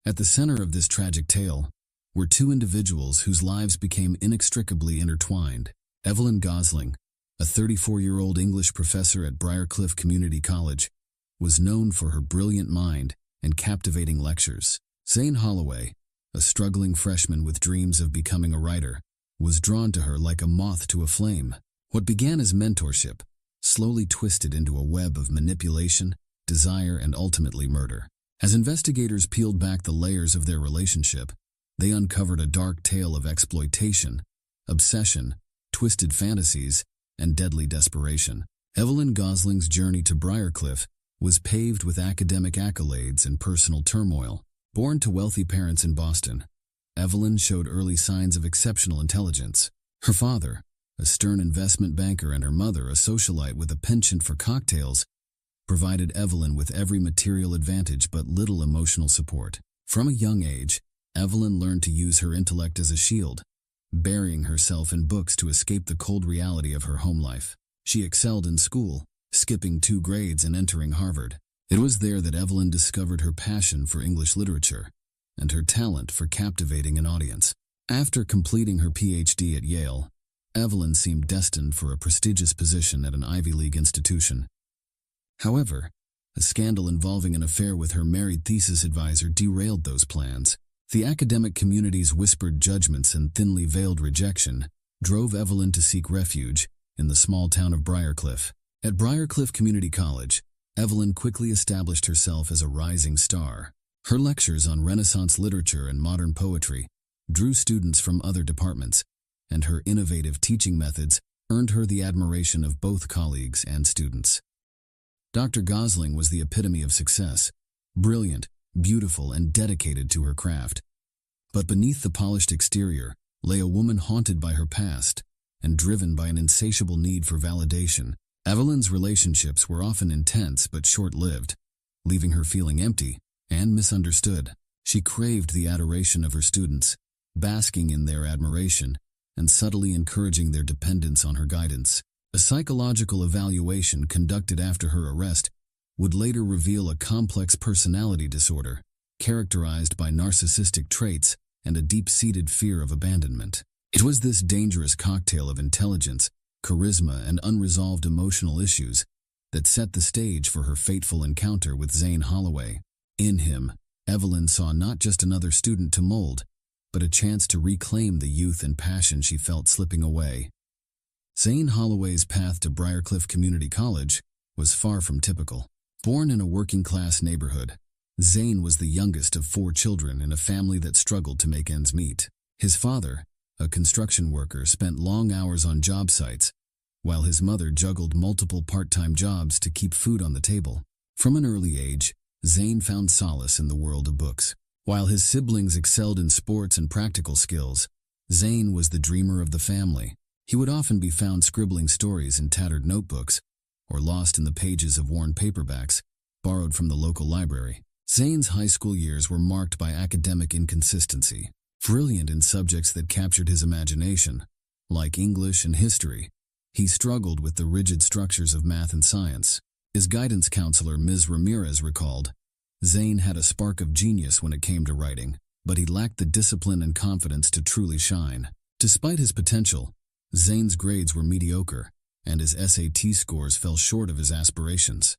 At the center of this tragic tale were two individuals whose lives became inextricably intertwined. Evelyn Gosling, a 34-year-old English professor at Briarcliff Community College, was known for her brilliant mind and captivating lectures. Zane Holloway, a struggling freshman with dreams of becoming a writer, was drawn to her like a moth to a flame. What began as mentorship slowly twisted into a web of manipulation, desire, and ultimately murder. As investigators peeled back the layers of their relationship, they uncovered a dark tale of exploitation, obsession, twisted fantasies, and deadly desperation. Evelyn Gosling's journey to Briarcliff was paved with academic accolades and personal turmoil. Born to wealthy parents in Boston, Evelyn showed early signs of exceptional intelligence. Her father, a stern investment banker, and her mother, a socialite with a penchant for cocktails, provided Evelyn with every material advantage but little emotional support. From a young age, Evelyn learned to use her intellect as a shield, burying herself in books to escape the cold reality of her home life. She excelled in school, skipping 2 grades and entering Harvard. It was there that Evelyn discovered her passion for English literature and her talent for captivating an audience. After completing her PhD at Yale, Evelyn seemed destined for a prestigious position at an Ivy League institution. However, a scandal involving an affair with her married thesis advisor derailed those plans. The academic community's whispered judgments and thinly veiled rejection drove Evelyn to seek refuge in the small town of Briarcliff. At Briarcliff Community College, Evelyn quickly established herself as a rising star. Her lectures on Renaissance literature and modern poetry drew students from other departments, and her innovative teaching methods earned her the admiration of both colleagues and students. Dr. Gosling was the epitome of success, brilliant, beautiful, and dedicated to her craft. But beneath the polished exterior lay a woman haunted by her past and driven by an insatiable need for validation. Evelyn's relationships were often intense but short-lived, leaving her feeling empty and misunderstood. She craved the adoration of her students, basking in their admiration and subtly encouraging their dependence on her guidance. A psychological evaluation conducted after her arrest would later reveal a complex personality disorder characterized by narcissistic traits and a deep-seated fear of abandonment. It was this dangerous cocktail of intelligence, charisma, and unresolved emotional issues that set the stage for her fateful encounter with Zane Holloway. In him, Evelyn saw not just another student to mold, but a chance to reclaim the youth and passion she felt slipping away. Zane Holloway's path to Briarcliff Community College was far from typical. Born in a working-class neighborhood, Zane was the youngest of 4 children in a family that struggled to make ends meet. His father, a construction worker, spent long hours on job sites, while his mother juggled multiple part-time jobs to keep food on the table. From an early age, Zane found solace in the world of books. While his siblings excelled in sports and practical skills, Zane was the dreamer of the family. He would often be found scribbling stories in tattered notebooks or lost in the pages of worn paperbacks borrowed from the local library. Zane's high school years were marked by academic inconsistency. Brilliant in subjects that captured his imagination, like English and history, he struggled with the rigid structures of math and science. His guidance counselor, Ms. Ramirez, recalled, Zane had a spark of genius when it came to writing, but he lacked the discipline and confidence to truly shine. Despite his potential, Zane's grades were mediocre, and his SAT scores fell short of his aspirations.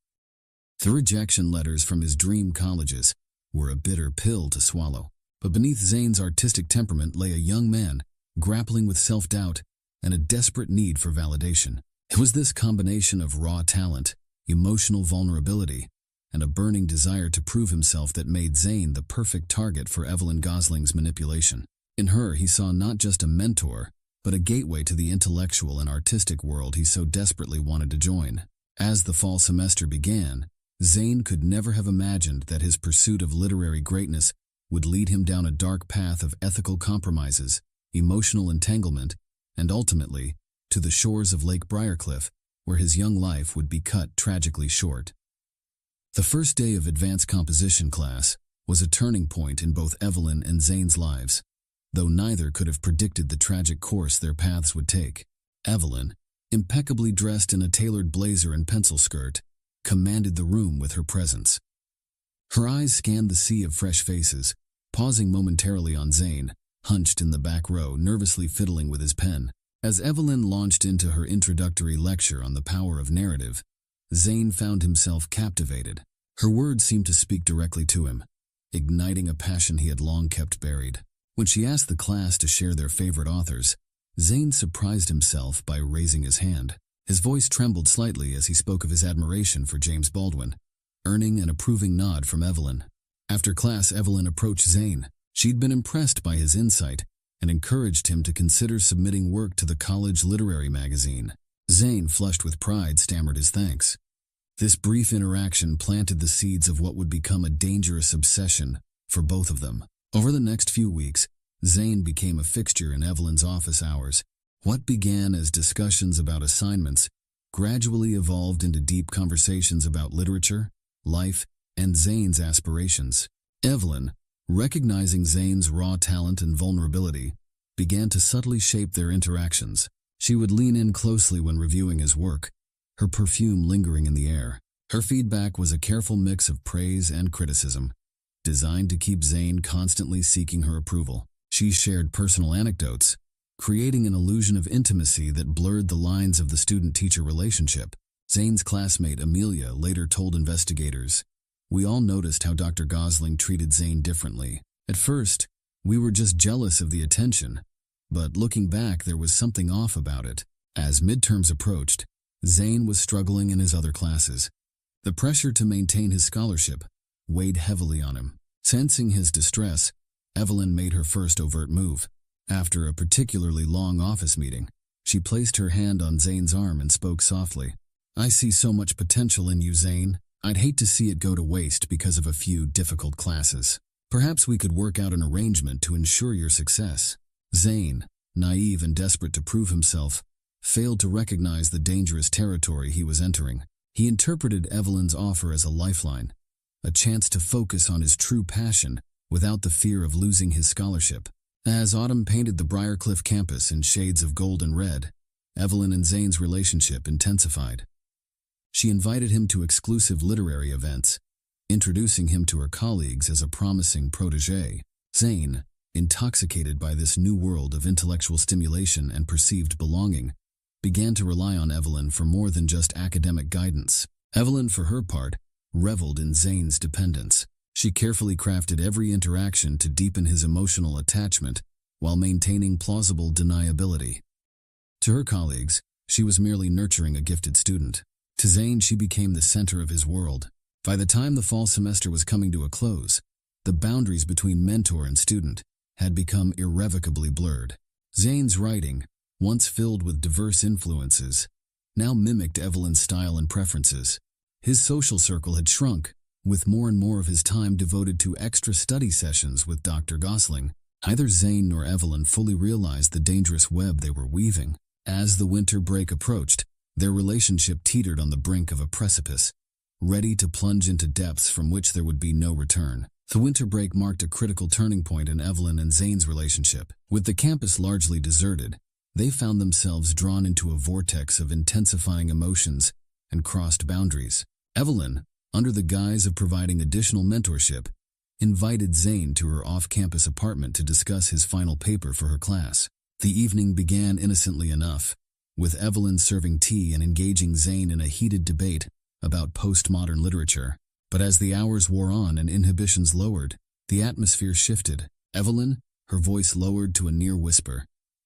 The rejection letters from his dream colleges were a bitter pill to swallow. But beneath Zane's artistic temperament lay a young man grappling with self-doubt and a desperate need for validation. It was this combination of raw talent, emotional vulnerability, and a burning desire to prove himself that made Zane the perfect target for Evelyn Gosling's manipulation. In her, he saw not just a mentor, but a gateway to the intellectual and artistic world he so desperately wanted to join. As the fall semester began, Zane could never have imagined that his pursuit of literary greatness would lead him down a dark path of ethical compromises, emotional entanglement, and ultimately, to the shores of Lake Briarcliff, where his young life would be cut tragically short. The first day of advanced composition class was a turning point in both Evelyn and Zane's lives, though neither could have predicted the tragic course their paths would take. Evelyn, impeccably dressed in a tailored blazer and pencil skirt, commanded the room with her presence. Her eyes scanned the sea of fresh faces, pausing momentarily on Zane, hunched in the back row, nervously fiddling with his pen. As Evelyn launched into her introductory lecture on the power of narrative, Zane found himself captivated. Her words seemed to speak directly to him, igniting a passion he had long kept buried. When she asked the class to share their favorite authors, Zane surprised himself by raising his hand. His voice trembled slightly as he spoke of his admiration for James Baldwin, earning an approving nod from Evelyn. After class, Evelyn approached Zane. She'd been impressed by his insight and encouraged him to consider submitting work to the college literary magazine. Zane, flushed with pride, stammered his thanks. This brief interaction planted the seeds of what would become a dangerous obsession for both of them. Over the next few weeks, Zane became a fixture in Evelyn's office hours. What began as discussions about assignments gradually evolved into deep conversations about literature, life, and Zane's aspirations. Evelyn, recognizing Zane's raw talent and vulnerability, began to subtly shape their interactions. She would lean in closely when reviewing his work, her perfume lingering in the air. Her feedback was a careful mix of praise and criticism, designed to keep Zane constantly seeking her approval. She shared personal anecdotes, creating an illusion of intimacy that blurred the lines of the student-teacher relationship. Zane's classmate Amelia later told investigators, "We all noticed how Dr. Gosling treated Zane differently. At first, we were just jealous of the attention, but looking back, there was something off about it." As midterms approached, Zane was struggling in his other classes. The pressure to maintain his scholarship weighed heavily on him. Sensing his distress, Evelyn made her first overt move. After a particularly long office meeting, she placed her hand on Zane's arm and spoke softly. "I see so much potential in you, Zane. I'd hate to see it go to waste because of a few difficult classes. Perhaps we could work out an arrangement to ensure your success." Zane, naive and desperate to prove himself, failed to recognize the dangerous territory he was entering. He interpreted Evelyn's offer as a lifeline, a chance to focus on his true passion without the fear of losing his scholarship. As autumn painted the Briarcliff campus in shades of gold and red, Evelyn and Zane's relationship intensified. She invited him to exclusive literary events, introducing him to her colleagues as a promising protégé. Zane, intoxicated by this new world of intellectual stimulation and perceived belonging, began to rely on Evelyn for more than just academic guidance. Evelyn, for her part, reveled in Zane's dependence. She carefully crafted every interaction to deepen his emotional attachment while maintaining plausible deniability. To her colleagues, she was merely nurturing a gifted student. To Zane, she became the center of his world. By the time the fall semester was coming to a close, the boundaries between mentor and student had become irrevocably blurred. Zane's writing, once filled with diverse influences, now mimicked Evelyn's style and preferences. His social circle had shrunk, with more and more of his time devoted to extra study sessions with Dr. Gosling. Neither Zane nor Evelyn fully realized the dangerous web they were weaving. As the winter break approached, their relationship teetered on the brink of a precipice, ready to plunge into depths from which there would be no return. The winter break marked a critical turning point in Evelyn and Zane's relationship. With the campus largely deserted, they found themselves drawn into a vortex of intensifying emotions and crossed boundaries. Evelyn, under the guise of providing additional mentorship, invited Zane to her off-campus apartment to discuss his final paper for her class. The evening began innocently enough, with Evelyn serving tea and engaging Zane in a heated debate about postmodern literature. But as the hours wore on and inhibitions lowered, the atmosphere shifted. Evelyn, her voice lowered to a near whisper,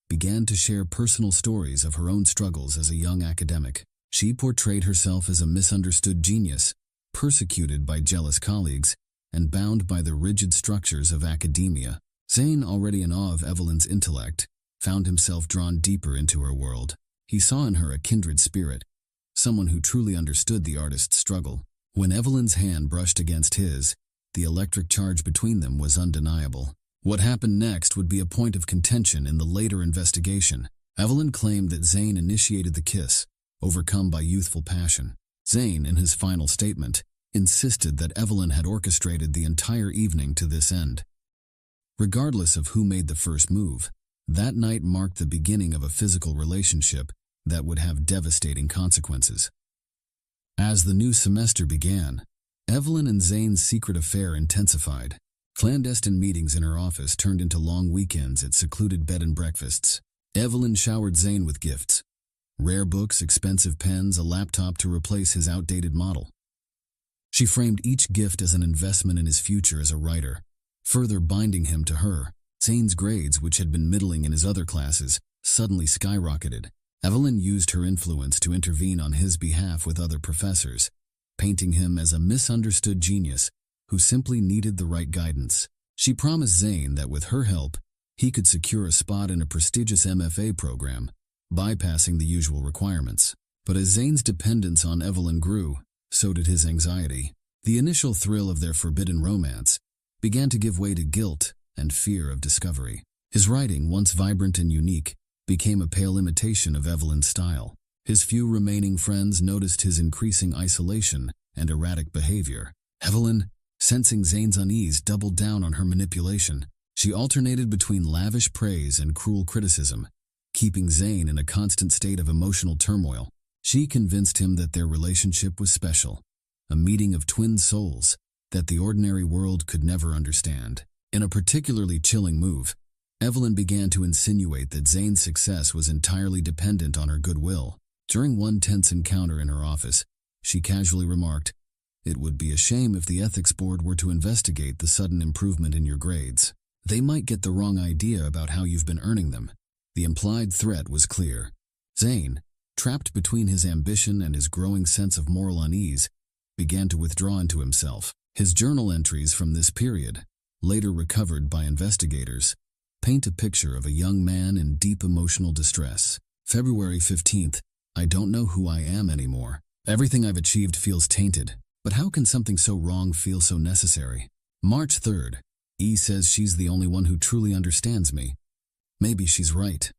began to share personal stories of her own struggles as a young academic. She portrayed herself as a misunderstood genius, persecuted by jealous colleagues, and bound by the rigid structures of academia. Zane, already in awe of Evelyn's intellect, found himself drawn deeper into her world. He saw in her a kindred spirit, someone who truly understood the artist's struggle. When Evelyn's hand brushed against his, the electric charge between them was undeniable. What happened next would be a point of contention in the later investigation. Evelyn claimed that Zane initiated the kiss, overcome by youthful passion. Zane, in his final statement, insisted that Evelyn had orchestrated the entire evening to this end. Regardless of who made the first move, that night marked the beginning of a physical relationship that would have devastating consequences. As the new semester began, Evelyn and Zane's secret affair intensified. Clandestine meetings in her office turned into long weekends at secluded bed and breakfasts. Evelyn showered Zane with gifts. Rare books, expensive pens, a laptop to replace his outdated model. She framed each gift as an investment in his future as a writer, further binding him to her. Zane's grades, which had been middling in his other classes, suddenly skyrocketed. Evelyn used her influence to intervene on his behalf with other professors, painting him as a misunderstood genius who simply needed the right guidance. She promised Zane that with her help, he could secure a spot in a prestigious MFA program, bypassing the usual requirements. But as Zane's dependence on Evelyn grew, so did his anxiety. The initial thrill of their forbidden romance began to give way to guilt and fear of discovery. His writing, once vibrant and unique, became a pale imitation of Evelyn's style. His few remaining friends noticed his increasing isolation and erratic behavior. Evelyn, sensing Zane's unease, doubled down on her manipulation. She alternated between lavish praise and cruel criticism, keeping Zane in a constant state of emotional turmoil. She convinced him that their relationship was special, a meeting of twin souls that the ordinary world could never understand. In a particularly chilling move, Evelyn began to insinuate that Zane's success was entirely dependent on her goodwill. During one tense encounter in her office, she casually remarked, "It would be a shame if the ethics board were to investigate the sudden improvement in your grades. They might get the wrong idea about how you've been earning them." The implied threat was clear. Zane, trapped between his ambition and his growing sense of moral unease, began to withdraw into himself. His journal entries from this period, later recovered by investigators, paint a picture of a young man in deep emotional distress. February 15th, "I don't know who I am anymore. Everything I've achieved feels tainted, but how can something so wrong feel so necessary?" March 3rd, "E says she's the only one who truly understands me. Maybe she's right.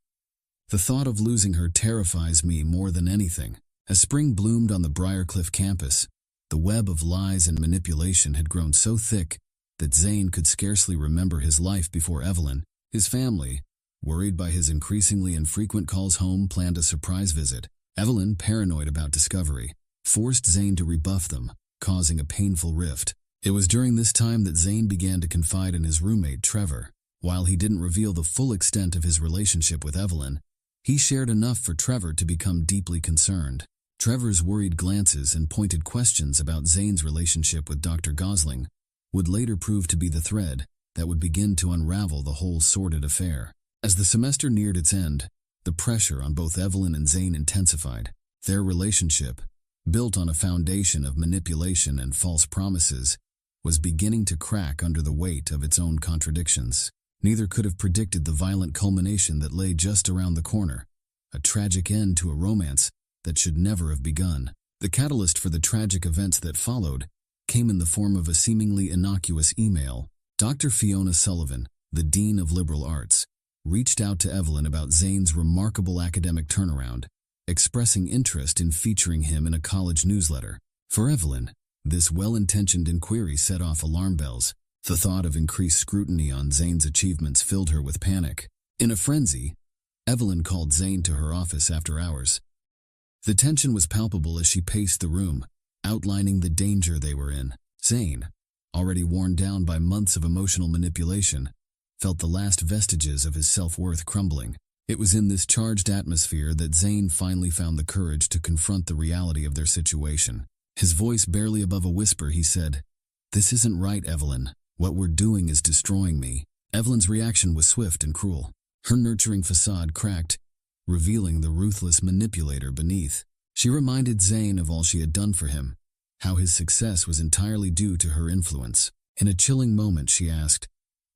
The thought of losing her terrifies me more than anything." As spring bloomed on the Briarcliff campus, the web of lies and manipulation had grown so thick that Zane could scarcely remember his life before Evelyn. His family, worried by his increasingly infrequent calls home, planned a surprise visit. Evelyn, paranoid about discovery, forced Zane to rebuff them, causing a painful rift. It was during this time that Zane began to confide in his roommate, Trevor. While he didn't reveal the full extent of his relationship with Evelyn, he shared enough for Trevor to become deeply concerned. Trevor's worried glances and pointed questions about Zane's relationship with Dr. Gosling would later prove to be the thread that would begin to unravel the whole sordid affair. As the semester neared its end, the pressure on both Evelyn and Zane intensified. Their relationship, built on a foundation of manipulation and false promises, was beginning to crack under the weight of its own contradictions. Neither could have predicted the violent culmination that lay just around the corner, a tragic end to a romance that should never have begun. The catalyst for the tragic events that followed came in the form of a seemingly innocuous email. Dr. Fiona Sullivan, the Dean of Liberal Arts, reached out to Evelyn about Zane's remarkable academic turnaround, expressing interest in featuring him in a college newsletter. For Evelyn, this well-intentioned inquiry set off alarm bells. The thought of increased scrutiny on Zane's achievements filled her with panic. In a frenzy, Evelyn called Zane to her office after hours. The tension was palpable as she paced the room, outlining the danger they were in. Zane, already worn down by months of emotional manipulation, felt the last vestiges of his self-worth crumbling. It was in this charged atmosphere that Zane finally found the courage to confront the reality of their situation. His voice barely above a whisper, he said, "This isn't right, Evelyn. What we're doing is destroying me." Evelyn's reaction was swift and cruel. Her nurturing facade cracked, revealing the ruthless manipulator beneath. She reminded Zane of all she had done for him, how his success was entirely due to her influence. In a chilling moment, she asked,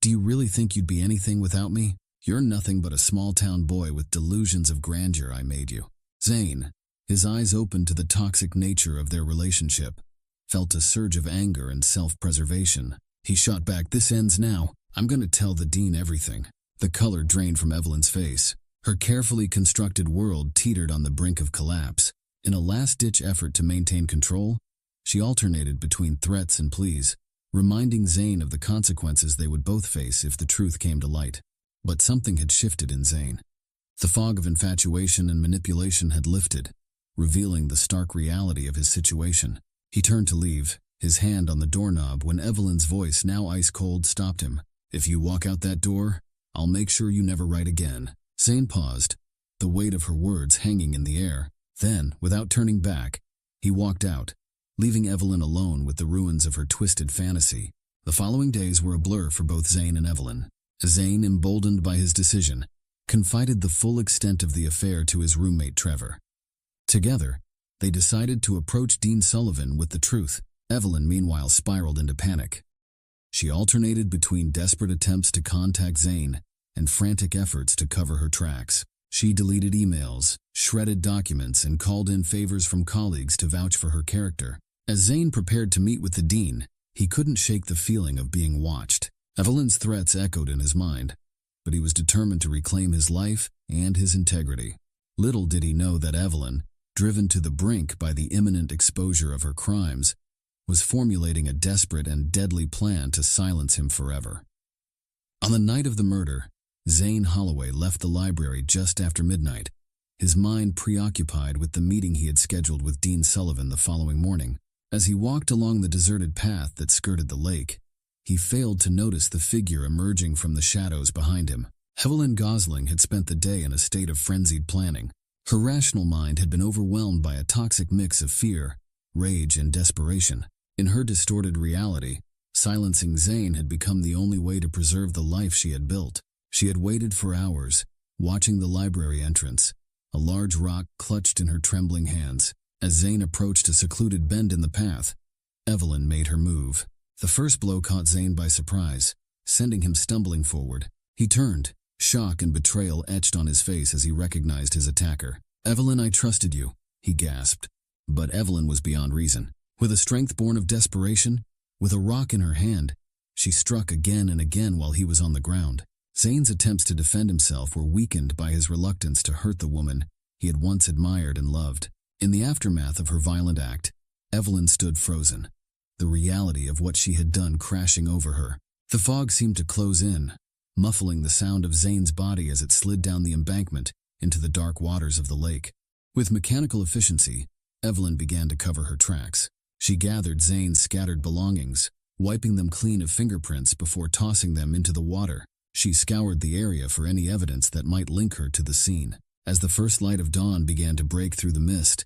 "Do you really think you'd be anything without me? You're nothing but a small-town boy with delusions of grandeur I made you." Zane, his eyes open to the toxic nature of their relationship, felt a surge of anger and self-preservation. He shot back, "This ends now. I'm going to tell the dean everything." The color drained from Evelyn's face. Her carefully constructed world teetered on the brink of collapse. In a last-ditch effort to maintain control, she alternated between threats and pleas, reminding Zane of the consequences they would both face if the truth came to light. But something had shifted in Zane. The fog of infatuation and manipulation had lifted, revealing the stark reality of his situation. He turned to leave, his hand on the doorknob when Evelyn's voice, now ice-cold, stopped him. "If you walk out that door, I'll make sure you never write again." Zane paused, the weight of her words hanging in the air. Then, without turning back, he walked out, leaving Evelyn alone with the ruins of her twisted fantasy. The following days were a blur for both Zane and Evelyn. Zane, emboldened by his decision, confided the full extent of the affair to his roommate Trevor. Together, they decided to approach Dean Sullivan with the truth. Evelyn, meanwhile, spiraled into panic. She alternated between desperate attempts to contact Zane and frantic efforts to cover her tracks. She deleted emails, shredded documents, and called in favors from colleagues to vouch for her character. As Zane prepared to meet with the dean, he couldn't shake the feeling of being watched. Evelyn's threats echoed in his mind, but he was determined to reclaim his life and his integrity. Little did he know that Evelyn, driven to the brink by the imminent exposure of her crimes, was formulating a desperate and deadly plan to silence him forever. On the night of the murder, Zane Holloway left the library just after midnight, his mind preoccupied with the meeting he had scheduled with Dean Sullivan the following morning. As he walked along the deserted path that skirted the lake, he failed to notice the figure emerging from the shadows behind him. Evelyn Gosling had spent the day in a state of frenzied planning. Her rational mind had been overwhelmed by a toxic mix of fear, rage, and desperation. In her distorted reality, silencing Zane had become the only way to preserve the life she had built. She had waited for hours, watching the library entrance, a large rock clutched in her trembling hands. As Zane approached a secluded bend in the path, Evelyn made her move. The first blow caught Zane by surprise, sending him stumbling forward. He turned, shock and betrayal etched on his face as he recognized his attacker. "Evelyn, I trusted you," he gasped. But Evelyn was beyond reason. With a strength born of desperation, with a rock in her hand, she struck again and again while he was on the ground. Zane's attempts to defend himself were weakened by his reluctance to hurt the woman he had once admired and loved. In the aftermath of her violent act, Evelyn stood frozen, the reality of what she had done crashing over her. The fog seemed to close in, muffling the sound of Zane's body as it slid down the embankment into the dark waters of the lake. With mechanical efficiency, Evelyn began to cover her tracks. She gathered Zane's scattered belongings, wiping them clean of fingerprints before tossing them into the water. She scoured the area for any evidence that might link her to the scene. As the first light of dawn began to break through the mist,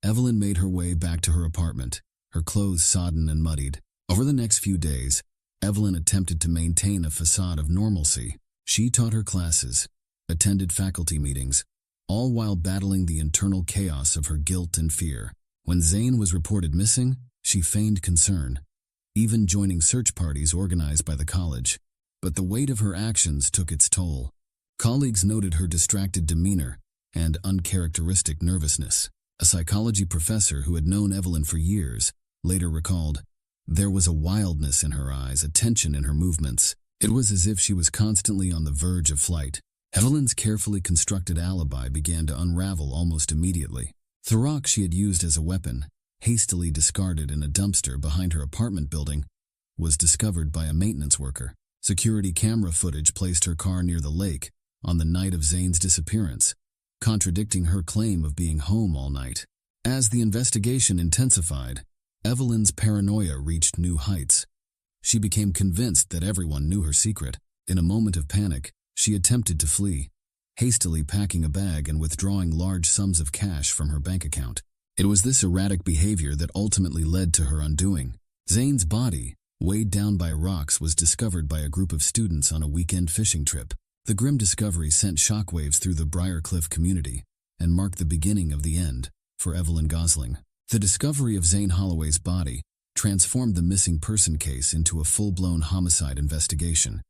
Evelyn made her way back to her apartment, her clothes sodden and muddied. Over the next few days, Evelyn attempted to maintain a facade of normalcy. She taught her classes, attended faculty meetings, all while battling the internal chaos of her guilt and fear. When Zane was reported missing, she feigned concern, even joining search parties organized by the college. But the weight of her actions took its toll. Colleagues noted her distracted demeanor and uncharacteristic nervousness. A psychology professor who had known Evelyn for years later recalled, "There was a wildness in her eyes, a tension in her movements. It was as if she was constantly on the verge of flight." Evelyn's carefully constructed alibi began to unravel almost immediately. The rock she had used as a weapon, hastily discarded in a dumpster behind her apartment building, was discovered by a maintenance worker. Security camera footage placed her car near the lake on the night of Zane's disappearance, contradicting her claim of being home all night. As the investigation intensified, Evelyn's paranoia reached new heights. She became convinced that everyone knew her secret. In a moment of panic, she attempted to flee, hastily packing a bag and withdrawing large sums of cash from her bank account. It was this erratic behavior that ultimately led to her undoing. Zane's body, weighed down by rocks, was discovered by a group of students on a weekend fishing trip. The grim discovery sent shockwaves through the Briarcliff community and marked the beginning of the end for Evelyn Gosling. The discovery of Zane Holloway's body transformed the missing person case into a full-blown homicide investigation.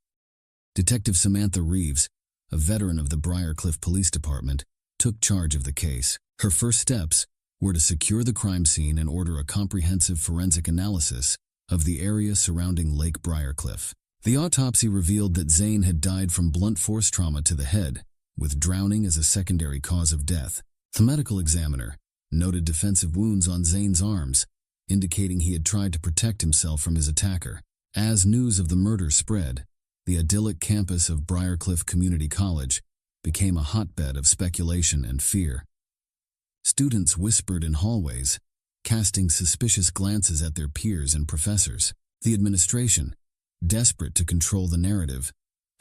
Detective Samantha Reeves, a veteran of the Briarcliff Police Department, took charge of the case. Her first steps were to secure the crime scene and order a comprehensive forensic analysis of the area surrounding Lake Briarcliff. The autopsy revealed that Zane had died from blunt force trauma to the head, with drowning as a secondary cause of death. The medical examiner noted defensive wounds on Zane's arms, indicating he had tried to protect himself from his attacker. As news of the murder spread, the idyllic campus of Briarcliff Community College became a hotbed of speculation and fear. Students whispered in hallways, casting suspicious glances at their peers and professors. The administration, desperate to control the narrative,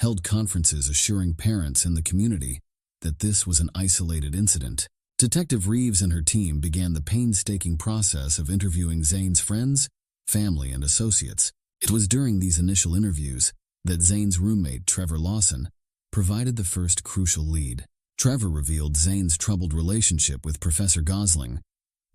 held conferences assuring parents and the community that this was an isolated incident. Detective Reeves and her team began the painstaking process of interviewing Zane's friends, family, and associates. It was during these initial interviews that Zane's roommate, Trevor Lawson, provided the first crucial lead. Trevor revealed Zane's troubled relationship with Professor Gosling,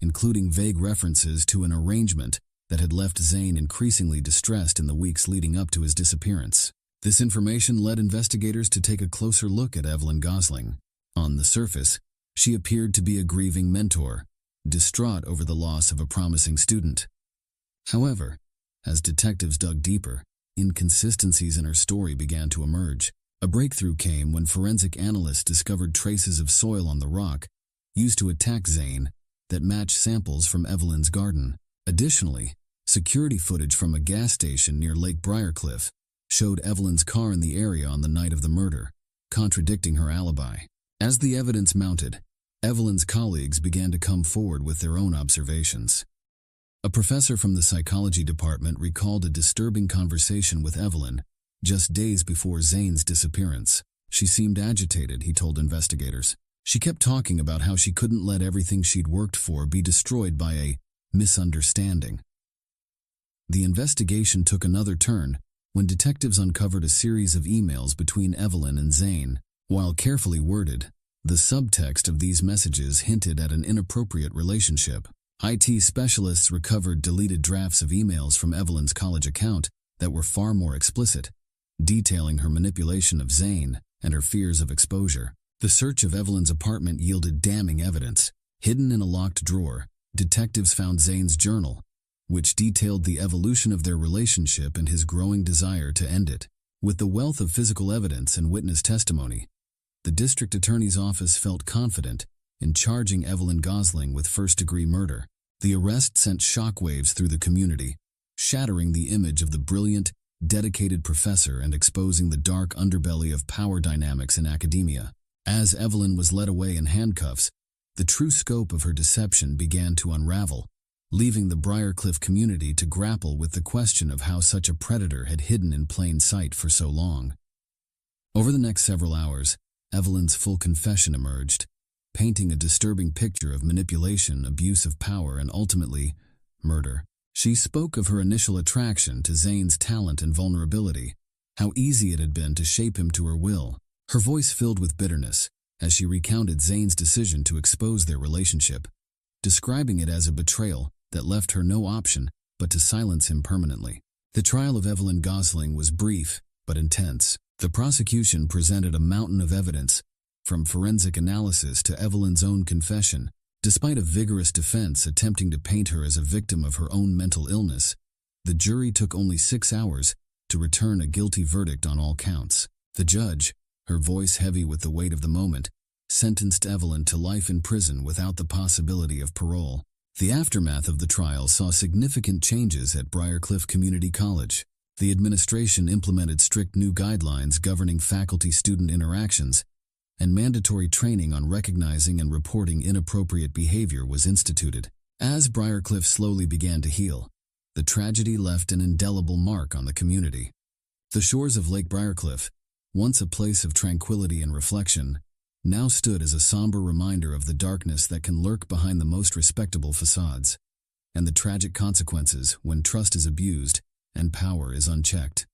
including vague references to an arrangement that had left Zane increasingly distressed in the weeks leading up to his disappearance. This information led investigators to take a closer look at Evelyn Gosling. On the surface, she appeared to be a grieving mentor, distraught over the loss of a promising student. However, as detectives dug deeper, inconsistencies in her story began to emerge. A breakthrough came when forensic analysts discovered traces of soil on the rock used to attack Zane that matched samples from Evelyn's garden. Additionally, security footage from a gas station near Lake Briarcliff showed Evelyn's car in the area on the night of the murder, contradicting her alibi. As the evidence mounted, Evelyn's colleagues began to come forward with their own observations. A professor from the psychology department recalled a disturbing conversation with Evelyn just days before Zane's disappearance. She seemed agitated, he told investigators. She kept talking about how she couldn't let everything she'd worked for be destroyed by a misunderstanding. The investigation took another turn when detectives uncovered a series of emails between Evelyn and Zane. While carefully worded, the subtext of these messages hinted at an inappropriate relationship. IT specialists recovered deleted drafts of emails from Evelyn's college account that were far more explicit, detailing her manipulation of Zane and her fears of exposure. The search of Evelyn's apartment yielded damning evidence. Hidden in a locked drawer, detectives found Zane's journal, which detailed the evolution of their relationship and his growing desire to end it. With the wealth of physical evidence and witness testimony, the district attorney's office felt confident in charging Evelyn Gosling with first-degree murder. The arrest sent shockwaves through the community, shattering the image of the brilliant, dedicated professor and exposing the dark underbelly of power dynamics in academia. As Evelyn was led away in handcuffs, the true scope of her deception began to unravel, leaving the Briarcliff community to grapple with the question of how such a predator had hidden in plain sight for so long. Over the next several hours, Evelyn's full confession emerged, painting a disturbing picture of manipulation, abuse of power, and ultimately, murder. She spoke of her initial attraction to Zane's talent and vulnerability, how easy it had been to shape him to her will. Her voice filled with bitterness as she recounted Zane's decision to expose their relationship, describing it as a betrayal that left her no option but to silence him permanently. The trial of Evelyn Gosling was brief but intense. The prosecution presented a mountain of evidence, from forensic analysis to Evelyn's own confession. Despite a vigorous defense attempting to paint her as a victim of her own mental illness, the jury took only 6 hours to return a guilty verdict on all counts. The judge, her voice heavy with the weight of the moment, sentenced Evelyn to life in prison without the possibility of parole. The aftermath of the trial saw significant changes at Briarcliff Community College. The administration implemented strict new guidelines governing faculty-student interactions, and mandatory training on recognizing and reporting inappropriate behavior was instituted. As Briarcliff slowly began to heal, the tragedy left an indelible mark on the community. The shores of Lake Briarcliff, once a place of tranquility and reflection, now stood as a somber reminder of the darkness that can lurk behind the most respectable facades, and the tragic consequences when trust is abused and power is unchecked.